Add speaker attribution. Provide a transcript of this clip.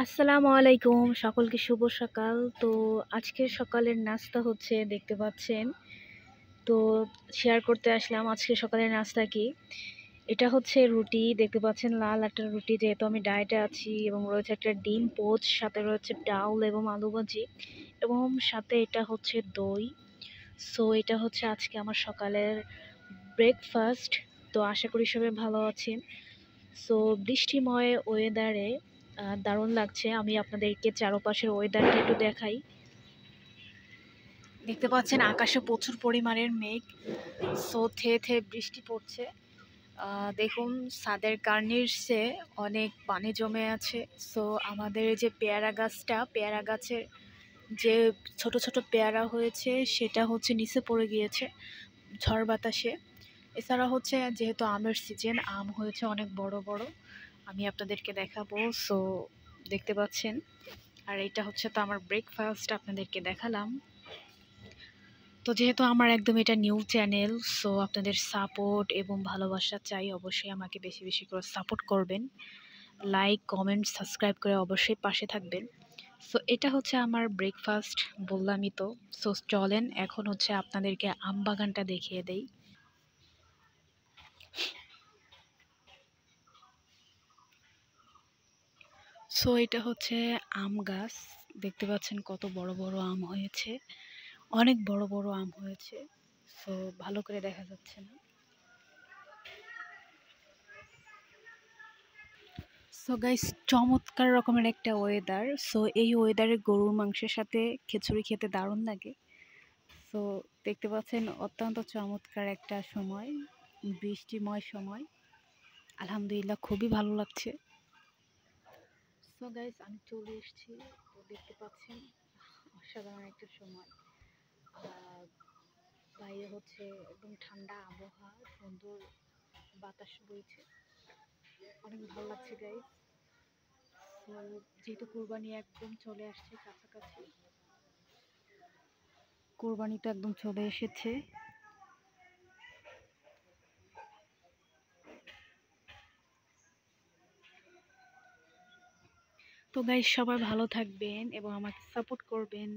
Speaker 1: আসসালামু আলাইকুম, সকলকে শুভ সকাল। তো আজকের সকালের নাস্তা হচ্ছে, দেখতে পাচ্ছেন। তো শেয়ার করতে আসলাম আজকের সকালের নাস্তা কি। এটা হচ্ছে রুটি, দেখতে পাচ্ছেন লাল একটা রুটি, যেহেতু আমি ডায়েটে আছি, এবং রয়েছে একটা ডিম পোচ, সাথে রয়েছে ডাউল এবং আলু ভাজি, এবং সাথে এটা হচ্ছে দই। সো এটা হচ্ছে আজকে আমার সকালের ব্রেকফাস্ট। তো আশা করি সবাই ভালো আছেন। সো বৃষ্টিময় ওয়েদারে দারুণ লাগছে। আমি আপনাদেরকে চারপাশের ওয়েদারটা একটু দেখাই। দেখতে পাচ্ছেন আকাশে প্রচুর পরিমাণের মেঘ। সো থেয়ে থেয়ে বৃষ্টি পড়ছে। দেখুন ছাদের কার্নিশে অনেক পানি জমে আছে। সো আমাদের এই যে পেয়ারা গাছটা, পেয়ারা গাছের যে ছোট ছোট পেয়ারা হয়েছে সেটা হচ্ছে নিচে পড়ে গিয়েছে ঝড় বাতাসে। এছাড়া হচ্ছে যেহেতু আমের সিজন, আম হয়েছে অনেক বড় বড়, আমি আপনাদেরকে দেখাবো। সো দেখতে পাচ্ছেন। আর এটা হচ্ছে তো আমার ব্রেকফাস্ট, আপনাদেরকে দেখালাম। তো যেহেতু আমার একদম এটা নিউ চ্যানেল, সো আপনাদের সাপোর্ট এবং ভালোবাসা চাই। অবশ্যই আমাকে বেশি বেশি করে সাপোর্ট করবেন, লাইক কমেন্ট সাবস্ক্রাইব করে অবশ্যই পাশে থাকবেন। সো এটা হচ্ছে আমার ব্রেকফাস্ট, বললামই তো। সো চলেন এখন হচ্ছে আপনাদেরকে আম বাগানটা দেখিয়ে দেই। সো এটা হচ্ছে আম গাছ, দেখতে পাচ্ছেন কত বড় বড় আম হয়েছে, অনেক বড় বড় আম হয়েছে। সো ভালো করে দেখা যাচ্ছে না। সো গাইস, চমৎকার রকমের একটা ওয়েদার। সো এই ওয়েদারে গরুর মাংসের সাথে খিচুড়ি খেতে দারুণ লাগে। সো দেখতে পাচ্ছেন অত্যন্ত চমৎকার একটা সময়, বৃষ্টিময় সময়। আলহামদুলিল্লাহ খুবই ভালো লাগছে। সো গাইস, আমি চলে এসেছি। তো দেখতে পাচ্ছেন অসাধারণ একটা সময়। আহ, বাইরে হচ্ছে একদম ঠান্ডা আবহাওয়া, সুন্দর বাতাস বইছে, অনেক ভালো লাগছে গাইস। তো যেহেতু কোরবানি একদম চলে আসছে কাছাকাছি, কোরবানি তো একদম চলে এসেছে। তো গাইস, সবাই ভালো থাকবেন এবং আমাকে সাপোর্ট করবেন।